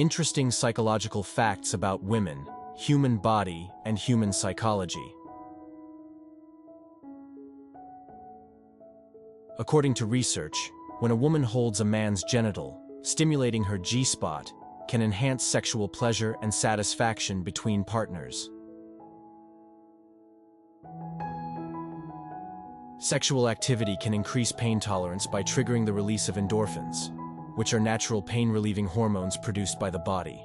Interesting psychological facts about women, human body, and human psychology. According to research, when a woman holds a man's genital, stimulating her G-spot can enhance sexual pleasure and satisfaction between partners. Sexual activity can increase pain tolerance by triggering the release of endorphins, which are natural pain-relieving hormones produced by the body.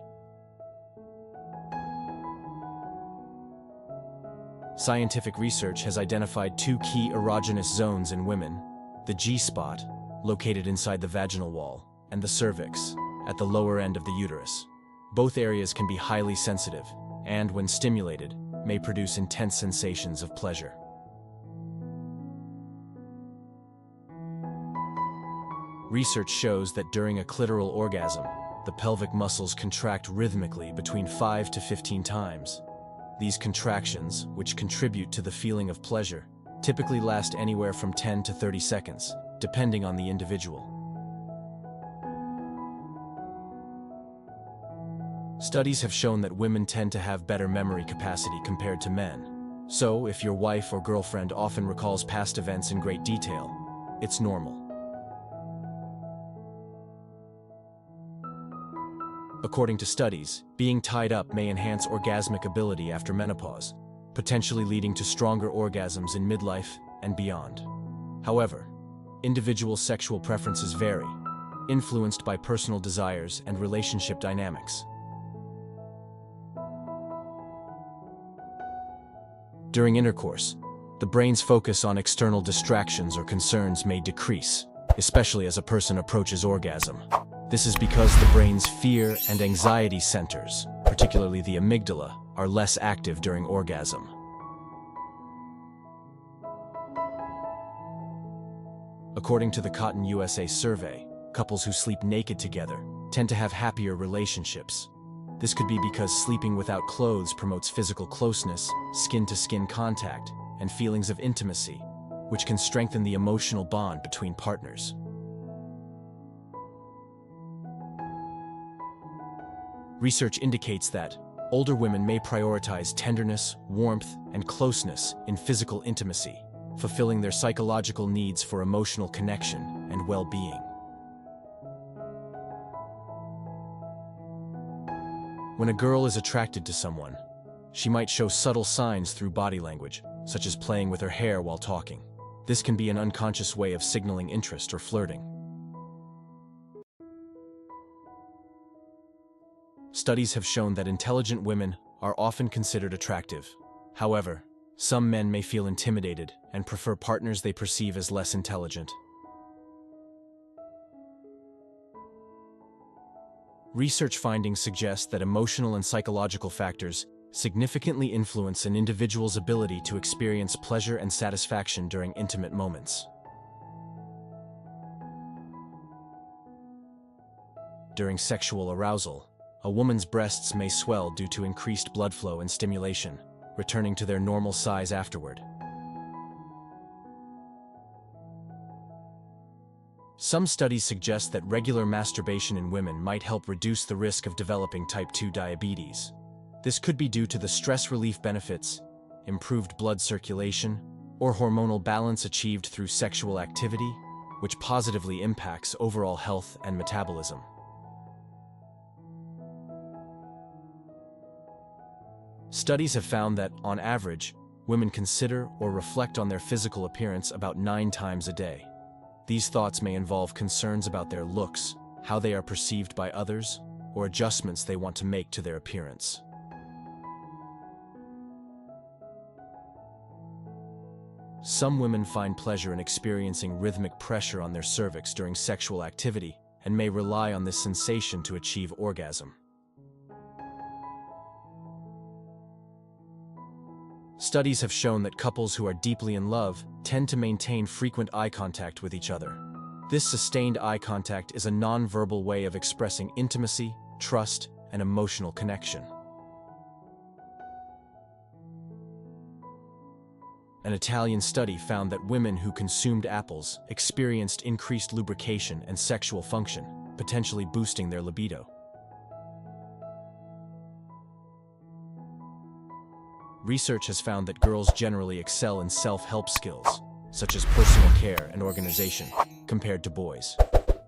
Scientific research has identified two key erogenous zones in women: the G-spot, located inside the vaginal wall, and the cervix, at the lower end of the uterus. Both areas can be highly sensitive, and when stimulated, may produce intense sensations of pleasure. Research shows that during a clitoral orgasm, the pelvic muscles contract rhythmically between 5 to 15 times. These contractions, which contribute to the feeling of pleasure, typically last anywhere from 10 to 30 seconds, depending on the individual. Studies have shown that women tend to have better memory capacity compared to men. So, if your wife or girlfriend often recalls past events in great detail, it's normal. According to studies, being tied up may enhance orgasmic ability after menopause, potentially leading to stronger orgasms in midlife and beyond. However, individual sexual preferences vary, influenced by personal desires and relationship dynamics. During intercourse, the brain's focus on external distractions or concerns may decrease, especially as a person approaches orgasm. This is because the brain's fear and anxiety centers, particularly the amygdala, are less active during orgasm. According to the Cotton USA survey, couples who sleep naked together tend to have happier relationships. This could be because sleeping without clothes promotes physical closeness, skin-to-skin contact, and feelings of intimacy, which can strengthen the emotional bond between partners. Research indicates that older women may prioritize tenderness, warmth, and closeness in physical intimacy, fulfilling their psychological needs for emotional connection and well-being. When a girl is attracted to someone, she might show subtle signs through body language, such as playing with her hair while talking. This can be an unconscious way of signaling interest or flirting. Studies have shown that intelligent women are often considered attractive. However, some men may feel intimidated and prefer partners they perceive as less intelligent. Research findings suggest that emotional and psychological factors significantly influence an individual's ability to experience pleasure and satisfaction during intimate moments. During sexual arousal, a woman's breasts may swell due to increased blood flow and stimulation, returning to their normal size afterward. Some studies suggest that regular masturbation in women might help reduce the risk of developing type 2 diabetes. This could be due to the stress relief benefits, improved blood circulation, or hormonal balance achieved through sexual activity, which positively impacts overall health and metabolism. Studies have found that, on average, women consider or reflect on their physical appearance about 9 times a day. These thoughts may involve concerns about their looks, how they are perceived by others, or adjustments they want to make to their appearance. Some women find pleasure in experiencing rhythmic pressure on their cervix during sexual activity and may rely on this sensation to achieve orgasm. Studies have shown that couples who are deeply in love tend to maintain frequent eye contact with each other. This sustained eye contact is a non-verbal way of expressing intimacy, trust, and emotional connection. An Italian study found that women who consumed apples experienced increased lubrication and sexual function, potentially boosting their libido. Research has found that girls generally excel in self-help skills, such as personal care and organization, compared to boys.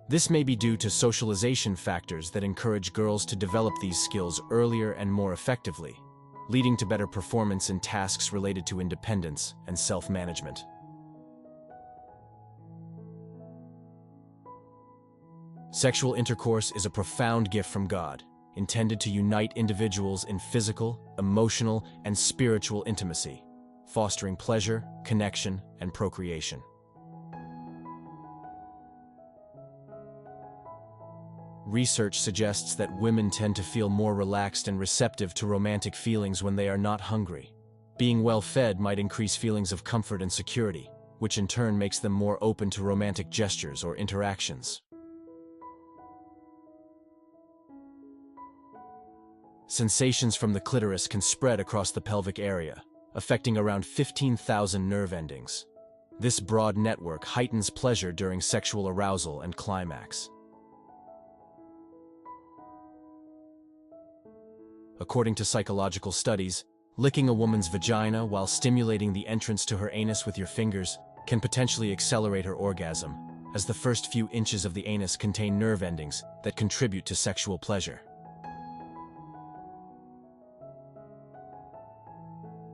This may be due to socialization factors that encourage girls to develop these skills earlier and more effectively, leading to better performance in tasks related to independence and self-management. Sexual intercourse is a profound gift from God, intended to unite individuals in physical, emotional, and spiritual intimacy, fostering pleasure, connection, and procreation. Research suggests that women tend to feel more relaxed and receptive to romantic feelings when they are not hungry. Being well-fed might increase feelings of comfort and security, which in turn makes them more open to romantic gestures or interactions. Sensations from the clitoris can spread across the pelvic area, affecting around 15,000 nerve endings. This broad network heightens pleasure during sexual arousal and climax. According to psychological studies, licking a woman's vagina while stimulating the entrance to her anus with your fingers can potentially accelerate her orgasm, as the first few inches of the anus contain nerve endings that contribute to sexual pleasure.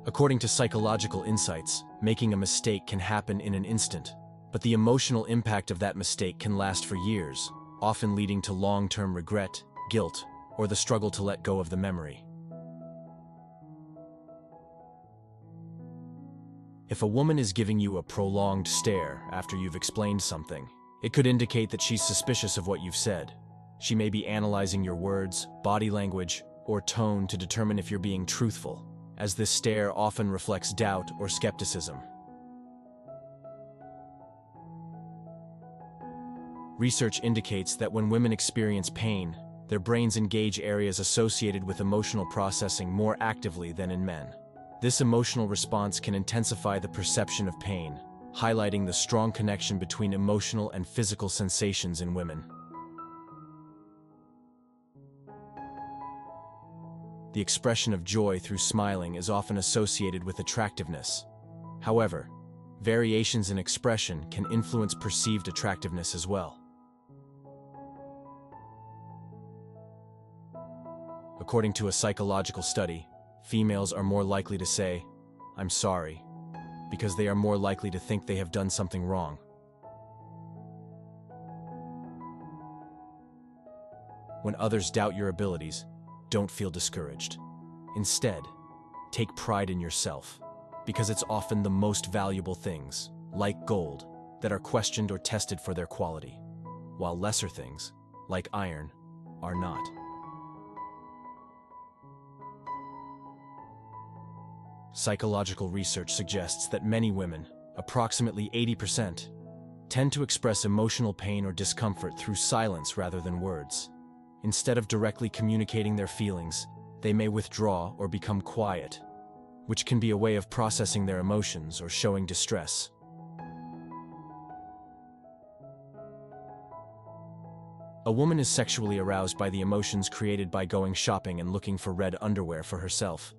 According to Psychological Insights, making a mistake can happen in an instant, but the emotional impact of that mistake can last for years, often leading to long-term regret, guilt, or the struggle to let go of the memory. If a woman is giving you a prolonged stare after you've explained something, it could indicate that she's suspicious of what you've said. She may be analyzing your words, body language, or tone to determine if you're being truthful, as this stare often reflects doubt or skepticism. Research indicates that when women experience pain, their brains engage areas associated with emotional processing more actively than in men. This emotional response can intensify the perception of pain, highlighting the strong connection between emotional and physical sensations in women. The expression of joy through smiling is often associated with attractiveness. However, variations in expression can influence perceived attractiveness as well. According to a psychological study, females are more likely to say, "I'm sorry," because they are more likely to think they have done something wrong. When others doubt your abilities, don't feel discouraged. Instead, take pride in yourself, because it's often the most valuable things, like gold, that are questioned or tested for their quality, while lesser things, like iron, are not. Psychological research suggests that many women, approximately 80%, tend to express emotional pain or discomfort through silence rather than words. Instead of directly communicating their feelings, they may withdraw or become quiet, which can be a way of processing their emotions or showing distress. A woman is sexually aroused by the emotions created by going shopping and looking for red underwear for herself,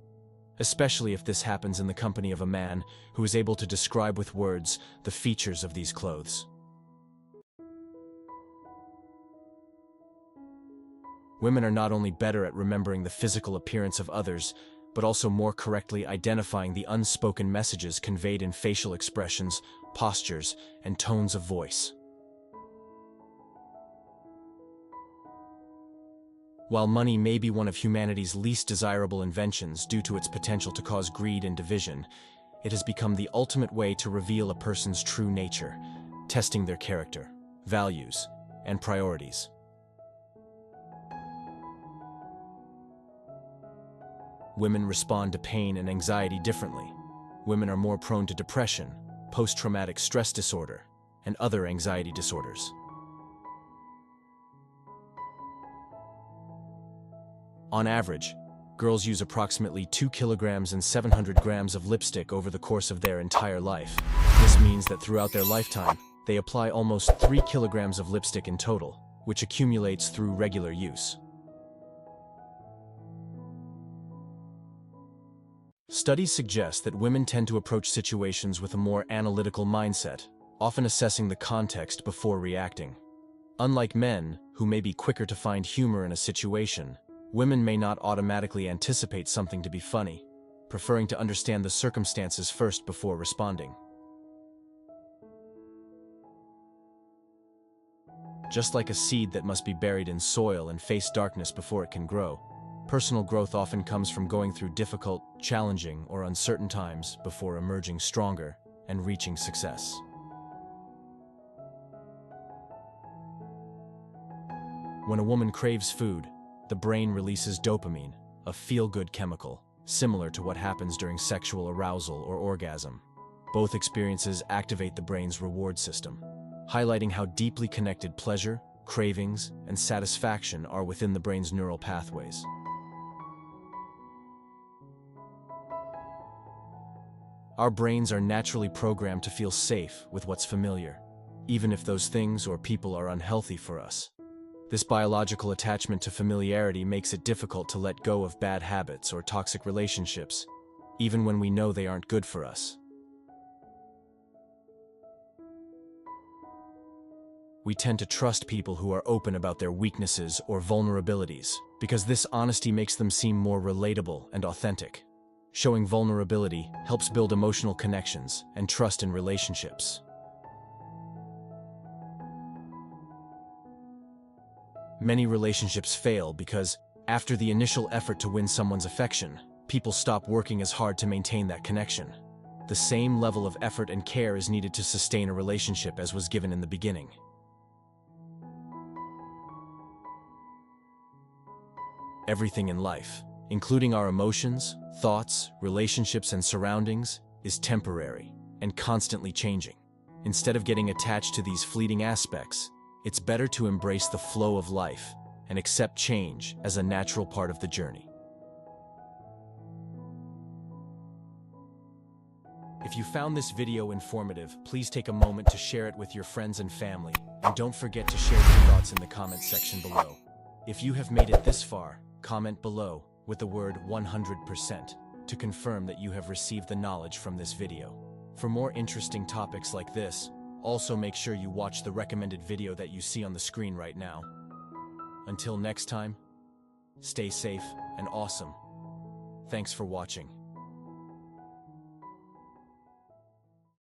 especially if this happens in the company of a man who is able to describe with words the features of these clothes. Women are not only better at remembering the physical appearance of others, but also more correctly identifying the unspoken messages conveyed in facial expressions, postures, and tones of voice. While money may be one of humanity's least desirable inventions due to its potential to cause greed and division, it has become the ultimate way to reveal a person's true nature, testing their character, values, and priorities. Women respond to pain and anxiety differently. Women are more prone to depression, post-traumatic stress disorder, and other anxiety disorders. On average, girls use approximately 2 kilograms and 700 grams of lipstick over the course of their entire life. This means that throughout their lifetime, they apply almost 3 kilograms of lipstick in total, which accumulates through regular use. Studies suggest that women tend to approach situations with a more analytical mindset, often assessing the context before reacting. Unlike men, who may be quicker to find humor in a situation, women may not automatically anticipate something to be funny, preferring to understand the circumstances first before responding. Just like a seed that must be buried in soil and face darkness before it can grow, personal growth often comes from going through difficult, challenging, or uncertain times before emerging stronger and reaching success. When a woman craves food, the brain releases dopamine, a feel-good chemical, similar to what happens during sexual arousal or orgasm. Both experiences activate the brain's reward system, highlighting how deeply connected pleasure, cravings, and satisfaction are within the brain's neural pathways. Our brains are naturally programmed to feel safe with what's familiar, even if those things or people are unhealthy for us. This biological attachment to familiarity makes it difficult to let go of bad habits or toxic relationships, even when we know they aren't good for us. We tend to trust people who are open about their weaknesses or vulnerabilities, because this honesty makes them seem more relatable and authentic. Showing vulnerability helps build emotional connections and trust in relationships. Many relationships fail because, after the initial effort to win someone's affection, people stop working as hard to maintain that connection. The same level of effort and care is needed to sustain a relationship as was given in the beginning. Everything in life, including our emotions, thoughts, relationships, and surroundings, is temporary and constantly changing. Instead of getting attached to these fleeting aspects, it's better to embrace the flow of life and accept change as a natural part of the journey. If you found this video informative, please take a moment to share it with your friends and family, and don't forget to share your thoughts in the comment section below. If you have made it this far, comment below with the word 100% to confirm that you have received the knowledge from this video. For more interesting topics like this, also make sure you watch the recommended video that you see on the screen right now. Until next time, stay safe and awesome. Thanks for watching.